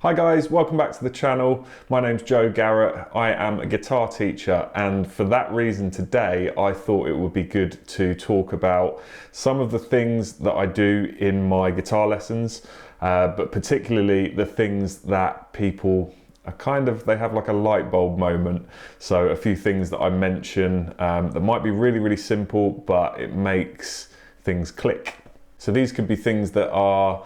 Hi guys, welcome back to the channel. My name's Joe Garrett. I am a guitar teacher, and for that reason today I thought it would be good to talk about some of the things that I do in my guitar lessons, but particularly the things that people are they have like a light bulb moment. So a few things that I mention that might be really simple, but it makes things click. So these could be things that are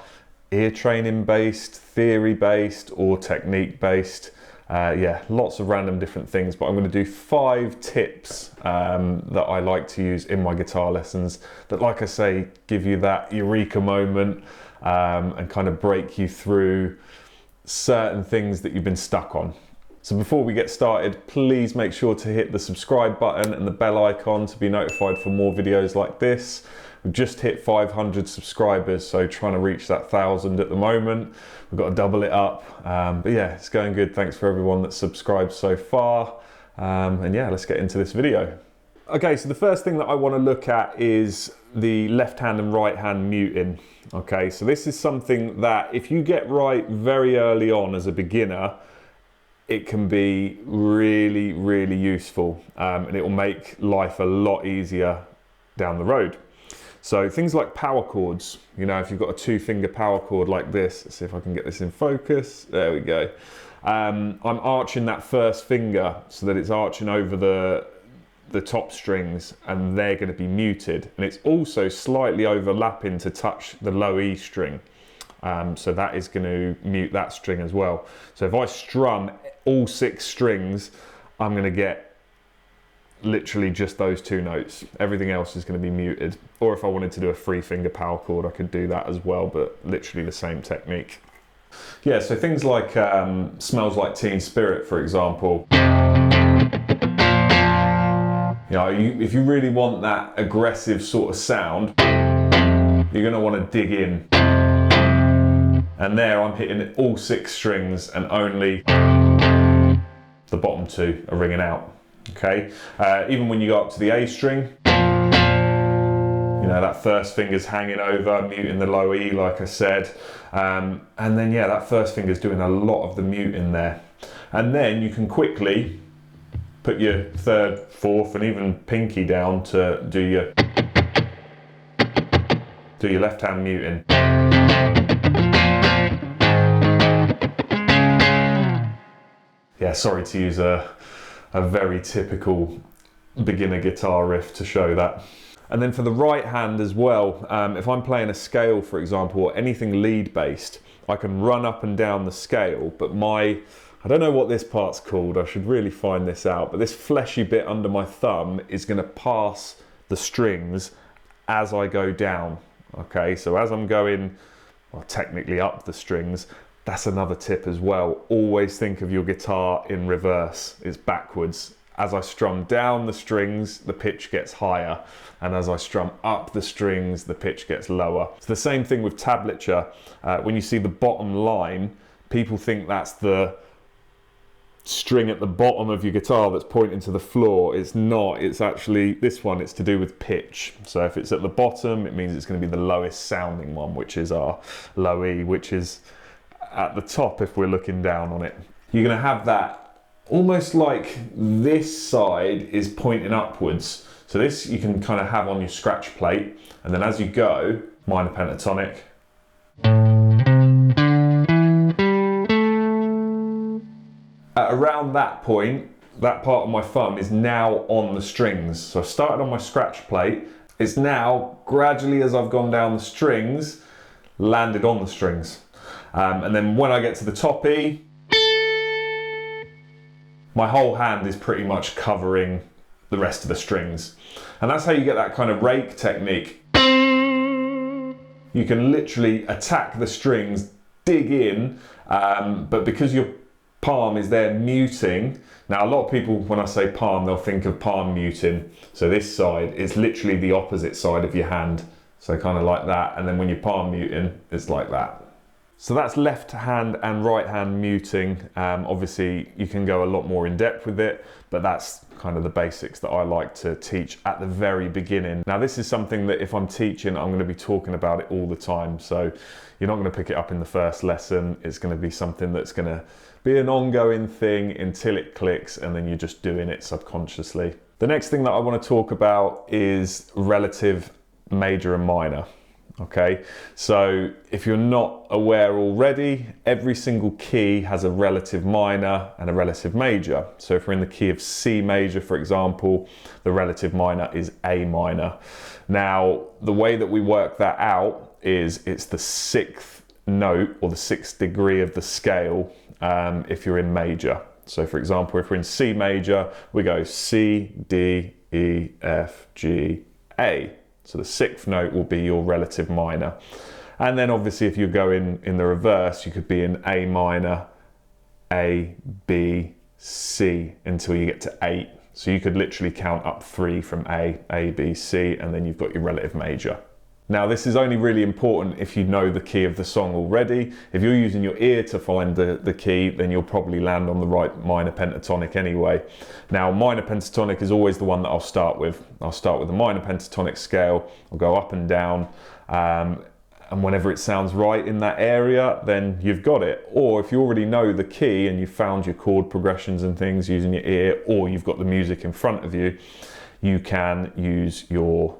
ear training based, theory based, or technique based. Yeah, lots of random different things, but I'm going to do 5 tips that I like to use in my guitar lessons that, like I say, give you that eureka moment and kind of break you through certain things that you've been stuck on. So before we get started, please make sure to hit the subscribe button and the bell icon to be notified for more videos like this. We've just hit 500 subscribers, so trying to reach that 1,000 at the moment. We've got to double it up, but yeah, it's going good. Thanks for everyone that's subscribed so far, and yeah, let's get into this video. Okay, so the first thing that I want to look at is the left hand and right hand muting. Okay, so this is something that if you get right very early on as a beginner, it can be really useful, and it will make life a lot easier down the road. So things like power chords, you know, if you've got a 2-finger power chord like this, let's see if I can get this in focus, there we go. I'm arching that first finger so that it's arching over the top strings, and they're going to be muted, and it's also slightly overlapping to touch the low E string, so that is going to mute that string as well. So if I strum all 6 strings, I'm going to get literally just those 2 notes. Everything else is going to be muted. Or if I wanted to do a 3-finger power chord, I could do that as well, but literally the same technique. Yeah, so things like Smells Like Teen Spirit, for example. You know, if you really want that aggressive sort of sound, you're going to want to dig in. And there I'm hitting all 6 strings, and only the bottom 2 are ringing out. Okay, even when you go up to the A string, you know, that first finger's hanging over, muting the low E, like I said, and then yeah, that first finger's doing a lot of the muting there. And then you can quickly put your 3rd, 4th, and even pinky down to do your left hand muting. Yeah, sorry to use a very typical beginner guitar riff to show that. And then for the right hand as well, if I'm playing a scale, for example, or anything lead based, I can run up and down the scale, but I don't know what this part's called, I should really find this out, but this fleshy bit under my thumb is going to pass the strings as I go down. Okay, so as I'm going, well, technically up the strings, that's another tip as well. Always think of your guitar in reverse. It's backwards. As I strum down the strings, the pitch gets higher. And as I strum up the strings, the pitch gets lower. It's the same thing with tablature. When you see the bottom line, people think that's the string at the bottom of your guitar that's pointing to the floor. It's not. It's actually this one. It's to do with pitch. So if it's at the bottom, it means it's going to be the lowest sounding one, which is our low E, which is at the top if we're looking down on it. You're going to have that almost like this side is pointing upwards. So this you can kind of have on your scratch plate, and then as you go, minor pentatonic. At around that point, that part of my thumb is now on the strings. So I started on my scratch plate. It's now gradually, as I've gone down the strings, landed on the strings. And then when I get to the top E, my whole hand is pretty much covering the rest of the strings. And that's how you get that kind of rake technique. You can literally attack the strings, dig in, but because your palm is there muting. Now a lot of people, when I say palm, they'll think of palm muting. So this side is literally the opposite side of your hand. So kind of like that. And then when you're palm muting, it's like that. So that's left hand and right hand muting. Obviously you can go a lot more in depth with it, but that's kind of the basics that I like to teach at the very beginning. Now this is something that if I'm teaching, I'm going to be talking about it all the time. So you're not going to pick it up in the first lesson. It's going to be something that's going to be an ongoing thing until it clicks, and then you're just doing it subconsciously. The next thing that I want to talk about is relative major and minor. Okay, so if you're not aware already, every single key has a relative minor and a relative major. So if we're in the key of C major, for example, the relative minor is A minor. Now, the way that we work that out is it's the sixth note or the sixth degree of the scale if you're in major. So for example, if we're in C major, we go C, D, E, F, G, A. So the sixth note will be your relative minor. And then obviously if you're going in the reverse, you could be in A minor, A, B, C until you get to 8. So you could literally count up 3 from A, B, C, and then you've got your relative major. Now this is only really important if you know the key of the song already. If you're using your ear to find the key, then you'll probably land on the right minor pentatonic anyway. Now minor pentatonic is always the one that I'll start with. I'll start with a minor pentatonic scale, I'll go up and down, and whenever it sounds right in that area, then you've got it. Or if you already know the key and you've found your chord progressions and things using your ear, or you've got the music in front of you, you can use your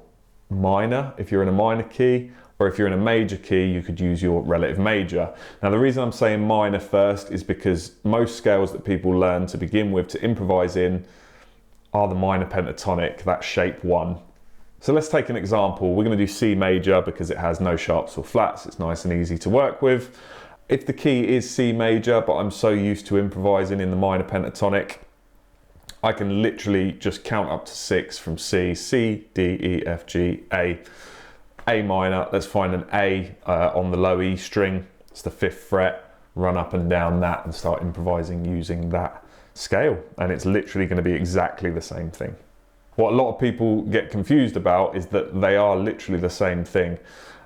minor if you're in a minor key, or if you're in a major key, you could use your relative major. Now the reason I'm saying minor first is because most scales that people learn to begin with to improvise in are the minor pentatonic, that shape 1. So let's take an example. We're going to do C major because it has no sharps or flats. It's nice and easy to work with. If the key is C major, but I'm so used to improvising in the minor pentatonic, I can literally just count up to 6 from C, C, D, E, F, G, A. A minor, let's find an A on the low E string. It's the 5th fret, run up and down that and start improvising using that scale. And it's literally going to be exactly the same thing. What a lot of people get confused about is that they are literally the same thing.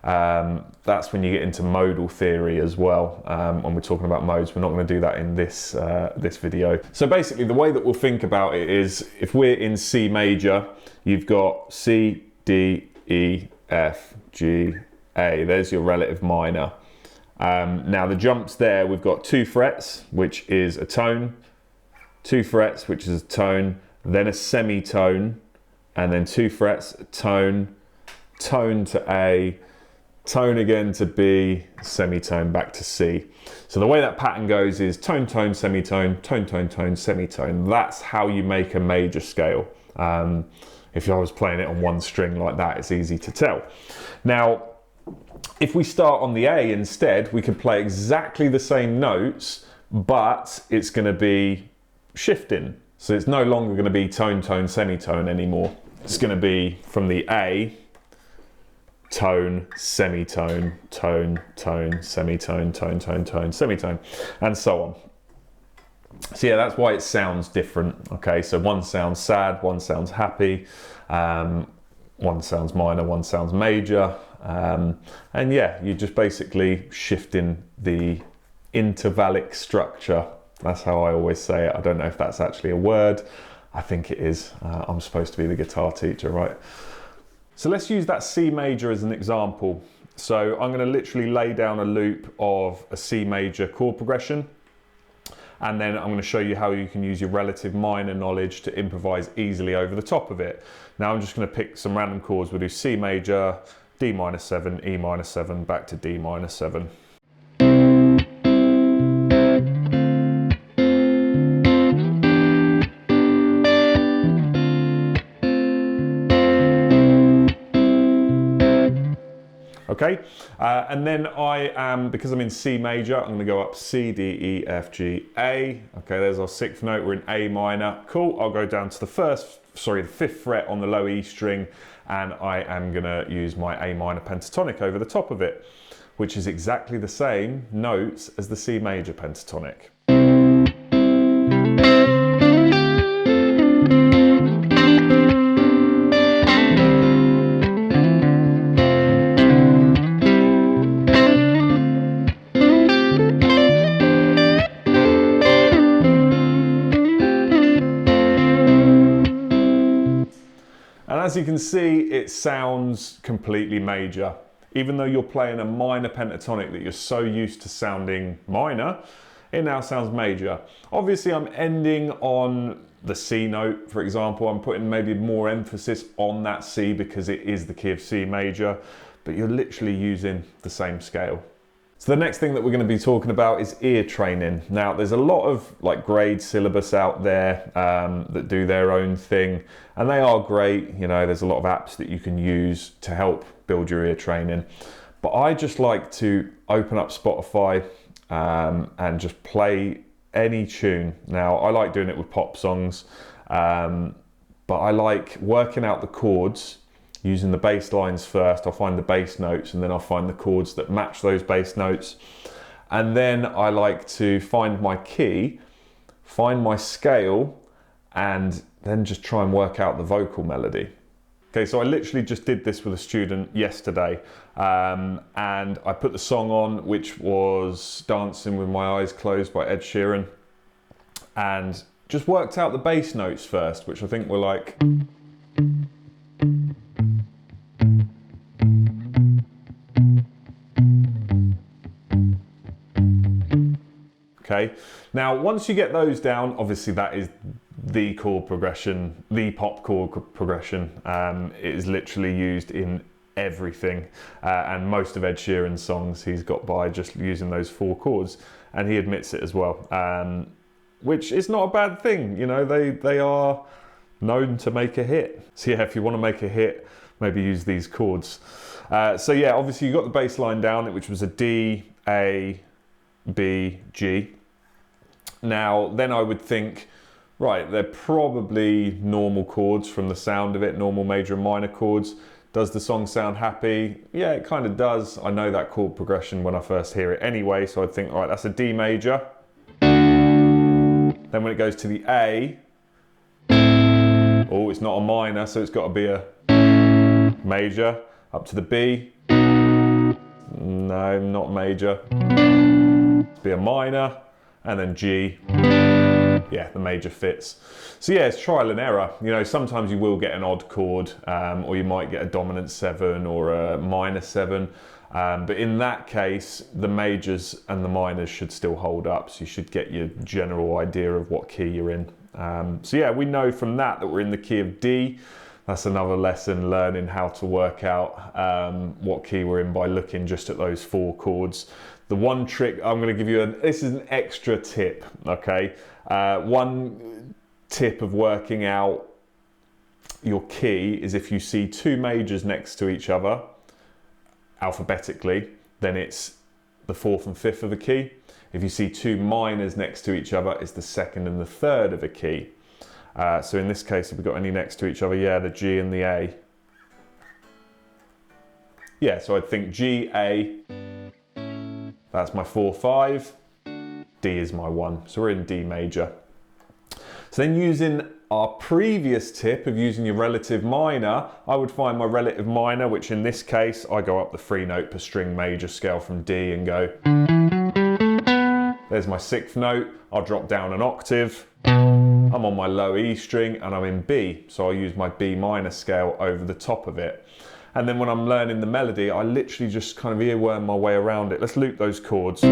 That's when you get into modal theory as well. When we're talking about modes, we're not going to do that in this this video. So basically the way that we'll think about it is if we're in C major, you've got C, D, E, F, G, A. There's your relative minor. Now the jumps there, we've got 2 frets, which is a tone, 2 frets, which is a tone, then a semitone, and then 2 frets, tone, tone to A, tone again to B, semitone back to C. So the way that pattern goes is tone, tone, semitone, tone, tone, tone, semitone. That's how you make a major scale. If I was playing it on one string like that, it's easy to tell. Now, if we start on the A instead, we can play exactly the same notes, but it's going to be shifting. So it's no longer going to be tone, tone, semitone anymore. It's going to be from the A, tone, semitone, tone, tone, semitone, tone, tone, tone, semitone, and so on. So yeah, that's why it sounds different. Okay, so one sounds sad, one sounds happy, one sounds minor, one sounds major, and yeah, you're just basically shifting the intervallic structure. That's how I always say it. I don't know if that's actually a word. I think it is. I'm supposed to be the guitar teacher, right? So let's use that C major as an example. So I'm going to literally lay down a loop of a C major chord progression, and then I'm going to show you how you can use your relative minor knowledge to improvise easily over the top of it. Now I'm just going to pick some random chords. We'll do C major, D minor 7, E minor 7, back to D minor 7. Okay, and then I am, because I'm in C major, I'm going to go up C, D, E, F, G, A. Okay, there's our 6th note, we're in A minor. Cool, I'll go down to the 5th fret on the low E string, and I am going to use my A minor pentatonic over the top of it, which is exactly the same notes as the C major pentatonic. as you can see, it sounds completely major. Even though you're playing a minor pentatonic that you're so used to sounding minor, it now sounds major. Obviously, I'm ending on the C note, for example. I'm putting maybe more emphasis on that C because it is the key of C major, but you're literally using the same scale. So the next thing that we're going to be talking about is ear training. Now, there's a lot of like grade syllabus out there that do their own thing, and they are great. You know, there's a lot of apps that you can use to help build your ear training. But I just like to open up Spotify and just play any tune. Now, I like doing it with pop songs, but I like working out the chords using the bass lines first. I'll find the bass notes and then I'll find the chords that match those bass notes. And then I like to find my key, find my scale, and then just try and work out the vocal melody. Okay, so I literally just did this with a student yesterday, and I put the song on, which was Dancing With My Eyes Closed by Ed Sheeran, and just worked out the bass notes first, which I think were like... Okay, now once you get those down, obviously that is the chord progression, the pop chord progression. It is literally used in everything, and most of Ed Sheeran's songs he's got by just using those 4 chords, and he admits it as well, which is not a bad thing. You know, they are known to make a hit. So yeah, if you want to make a hit, maybe use these chords. So yeah, obviously you got the bass line down, which was a D, A, B, G. Now, then I would think, right, they're probably normal chords from the sound of it, normal major and minor chords. Does the song sound happy? Yeah, it kind of does. I know that chord progression when I first hear it anyway, so I'd think, all right, that's a D major. Then when it goes to the A, oh, it's not a minor, so it's got to be a major. Up to the B, no, not major. Be a minor, and then G, yeah, the major fits. So yeah, it's trial and error. You know, sometimes you will get an odd chord, or you might get a dominant 7 or a minor 7. But in that case, the majors and the minors should still hold up. So you should get your general idea of what key you're in. So yeah, we know from that we're in the key of D. That's another lesson, learning how to work out what key we're in by looking just at those 4 chords. The one trick I'm going to give you, this is an extra tip, okay? One tip of working out your key is if you see 2 majors next to each other, alphabetically, then it's the 4th and 5th of a key. If you see 2 minors next to each other, it's the 2nd and the 3rd of a key. So in this case, have we got any next to each other? Yeah, the G and the A. Yeah, so I'd think G, A, that's my 4, 5, D is my 1. So we're in D major. So then using our previous tip of using your relative minor, I would find my relative minor, which in this case, I go up the 3 note per string major scale from D and go, there's my 6th note, I'll drop down an octave, I'm on my low E string and I'm in B, so I'll use my B minor scale over the top of it. And then when I'm learning the melody, I literally just kind of earworm my way around it. Let's loop those chords.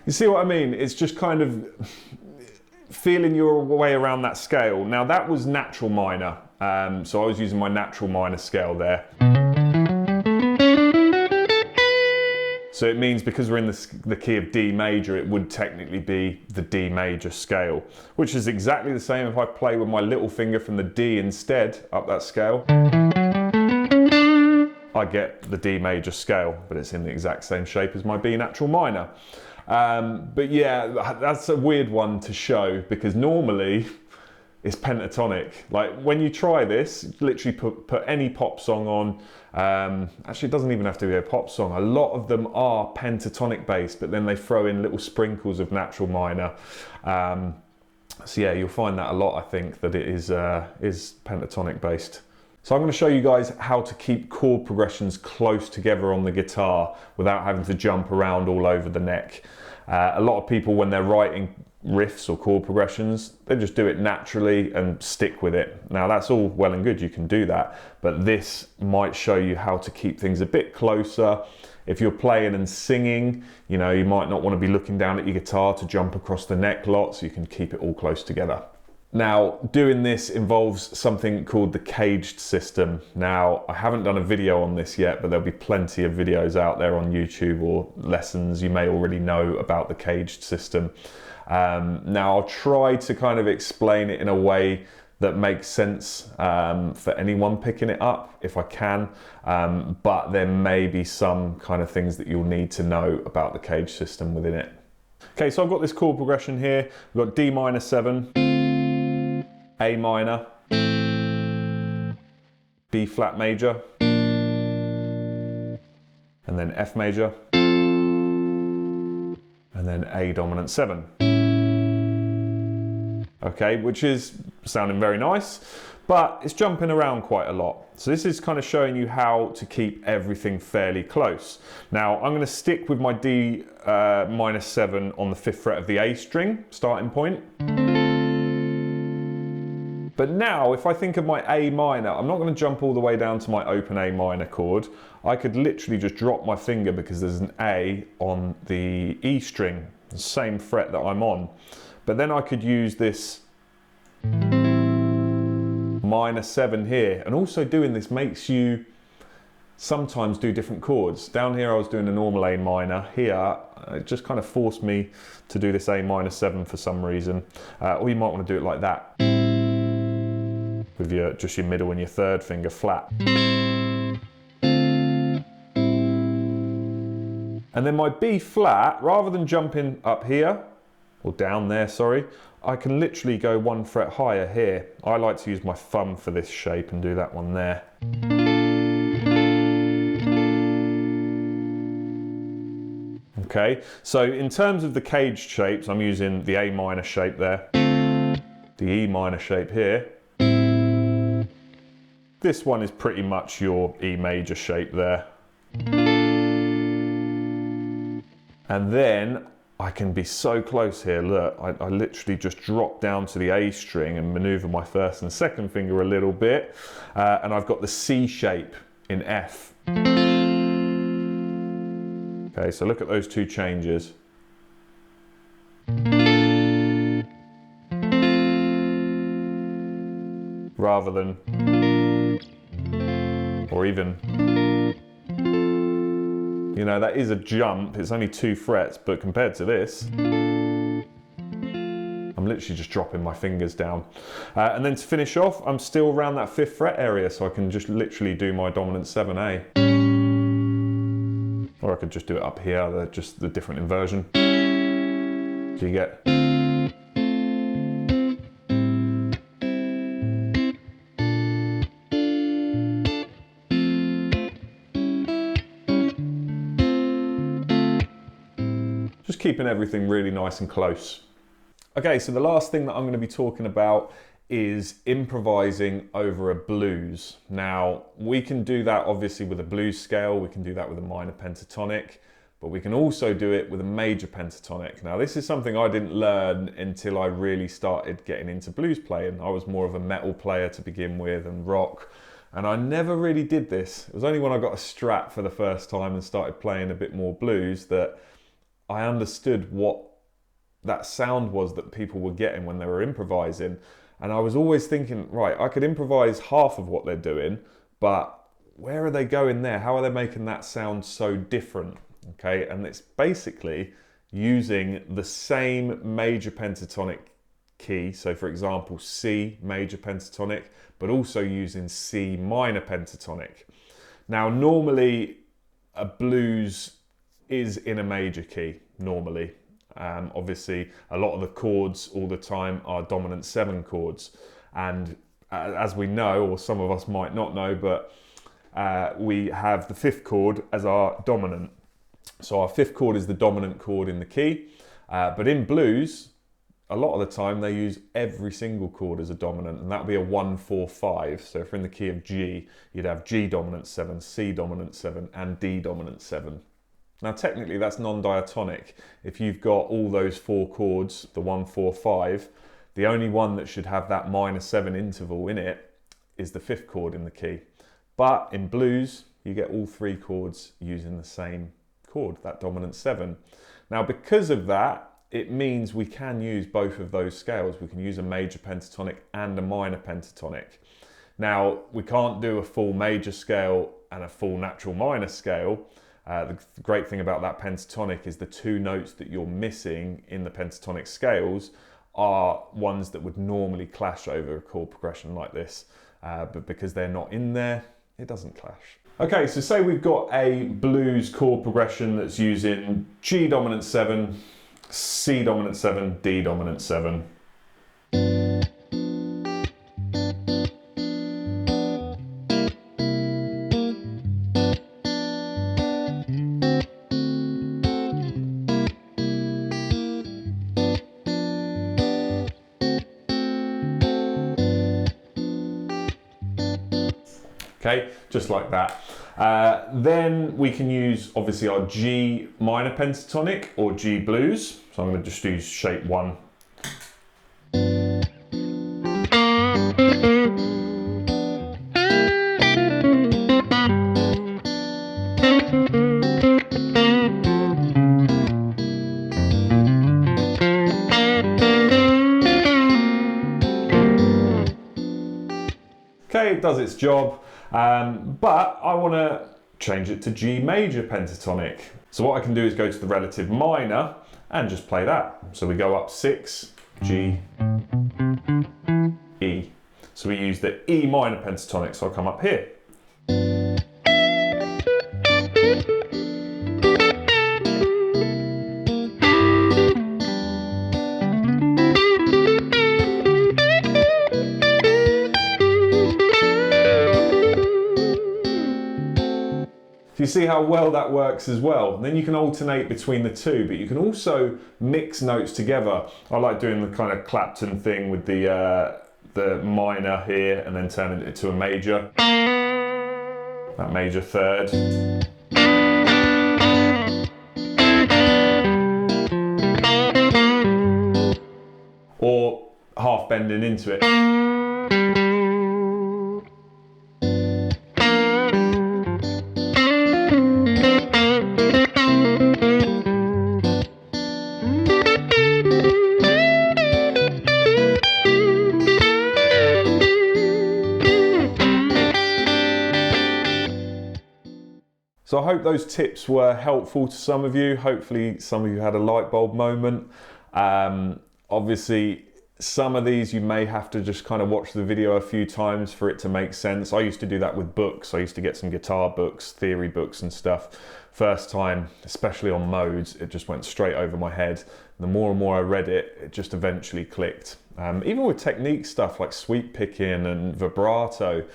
You see what I mean? It's just kind of feeling your way around that scale. Now that was natural minor, so I was using my natural minor scale there. So it means because we're in the key of D major, it would technically be the D major scale, which is exactly the same if I play with my little finger from the D instead up that scale. I get the D major scale, but it's in the exact same shape as my B natural minor. But yeah, that's a weird one to show because normally it's pentatonic. Like when you try this, literally put any pop song on. Actually, it doesn't even have to be a pop song. A lot of them are pentatonic based, but then they throw in little sprinkles of natural minor. So yeah, you'll find that a lot, I think, that it is pentatonic based. So I'm going to show you guys how to keep chord progressions close together on the guitar without having to jump around all over the neck. A lot of people, when they're writing riffs or chord progressions, they just do it naturally and stick with it. Now that's all well and good, you can do that, but this might show you how to keep things a bit closer. If you're playing and singing, you know, you might not want to be looking down at your guitar to jump across the neck lot, so you can keep it all close together. Now, doing this involves something called the caged system. Now, I haven't done a video on this yet, but there'll be plenty of videos out there on YouTube or lessons you may already know about the caged system. Now, I'll try to kind of explain it in a way that makes sense for anyone picking it up, if I can, but there may be some kind of things that you'll need to know about the caged system within it. Okay, so I've got this chord progression here. We've got D minor 7, A minor, B flat major, and then F major, and then A dominant 7. Okay, which is sounding very nice, but it's jumping around quite a lot. So this is kind of showing you how to keep everything fairly close. Now I'm going to stick with my D minor 7 on the 5th fret of the A string, starting point. But now, if I think of my A minor, I'm not going to jump all the way down to my open A minor chord. I could literally just drop my finger because there's an A on the E string, the same fret that I'm on. But then I could use this minor 7 here. And also doing this makes you sometimes do different chords. Down here I was doing a normal A minor. Here, it just kind of forced me to do this A minor 7 for some reason. Or you might want to do it like that, with just your middle and your third finger flat. And then my B flat, rather than jumping up here, or down there, sorry, I can literally go 1 fret higher here. I like to use my thumb for this shape and do that one there. Okay, so in terms of the caged shapes, I'm using the A minor shape there, the E minor shape here. This one is pretty much your E major shape there. And then I can be so close here, look, I literally just drop down to the A string and maneuver my first and second finger a little bit, and I've got the C shape in F. Okay, so look at those two changes. Rather than, or even, you know, that is a jump. It's only 2 frets, but compared to this, I'm literally just dropping my fingers down. And then to finish off, I'm still around that 5th fret area, so I can just literally do my dominant 7A. Or I could just do it up here, just the different inversion. So you get. Just keeping everything really nice and close. Okay, so the last thing that I'm going to be talking about is improvising over a blues. Now, we can do that obviously with a blues scale, we can do that with a minor pentatonic, but we can also do it with a major pentatonic. Now, this is something I didn't learn until I really started getting into blues playing. I was more of a metal player to begin with and rock, and I never really did this. It was only when I got a Strat for the first time and started playing a bit more blues that I understood what that sound was that people were getting when they were improvising. And I was always thinking, right, I could improvise half of what they're doing, but where are they going there? How are they making that sound so different? okay? And it's basically using the same major pentatonic key. So for example, C major pentatonic, but also using C minor pentatonic. Now, normally a blues is in a major key, normally. Obviously, a lot of the chords all the time are dominant 7 chords. And as we know, or some of us might not know, but we have the 5th chord as our dominant. So our 5th chord is the dominant chord in the key. But in blues, a lot of the time they use every single chord as a dominant, and that would be a 1, 4, 5. So if we're in the key of G, you'd have G dominant 7, C dominant 7, and D dominant 7. Now technically that's non-diatonic. If you've got all those 4 chords, the 1, 4, 5, the only one that should have that minor 7 interval in it is the 5th chord in the key. But in blues, you get all 3 chords using the same chord, that dominant 7. Now because of that, it means we can use both of those scales. We can use a major pentatonic and a minor pentatonic. Now, we can't do a full major scale and a full natural minor scale. The great thing about that pentatonic is the 2 notes that you're missing in the pentatonic scales are ones that would normally clash over a chord progression like this. But because they're not in there, it doesn't clash. Okay, so say we've got a blues chord progression that's using G dominant 7, C dominant 7, D dominant 7. Okay, just like that. Then we can use obviously our G minor pentatonic or G blues. So I'm going to just use shape 1. Okay, it does its job. But I want to change it to G major pentatonic. So what I can do is go to the relative minor and just play that. So we go up 6, G, E. So we use the E minor pentatonic, so I'll come up here. You see how well that works as well. And then you can alternate between the 2, but you can also mix notes together. I like doing the kind of Clapton thing with the minor here and then turning it to a major. That major 3rd. Or half bending into it. So I hope those tips were helpful to some of you. Hopefully some of you had a light bulb moment. Obviously, some of these you may have to just kind of watch the video a few times for it to make sense. I used to do that with books. I used to get some guitar books, theory books and stuff. First time, especially on modes, it just went straight over my head. The more and more I read it, it just eventually clicked. Even with technique stuff like sweep picking and vibrato,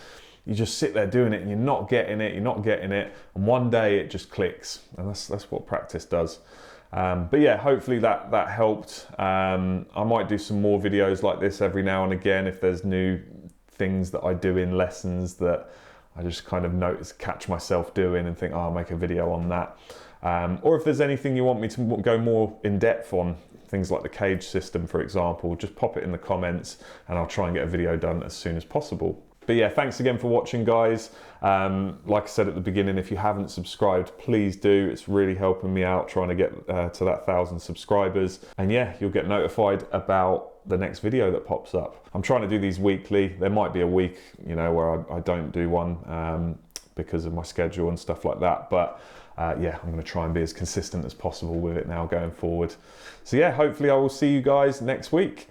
you just sit there doing it and you're not getting it, and one day it just clicks, and that's what practice does. But yeah, hopefully that helped. I might do some more videos like this every now and again if there's new things that I do in lessons that I just kind of catch myself doing and think, oh, I'll make a video on that. Or if there's anything you want me to go more in depth on, things like the cage system, for example, just pop it in the comments and I'll try and get a video done as soon as possible. But yeah, thanks again for watching, guys. Like I said at the beginning, if you haven't subscribed, please do. It's really helping me out trying to get to that 1,000 subscribers. And yeah, you'll get notified about the next video that pops up. I'm trying to do these weekly. There might be a week, where I don't do one. because of my schedule and stuff like that. But yeah, I'm going to try and be as consistent as possible with it now going forward. So yeah, hopefully I will see you guys next week.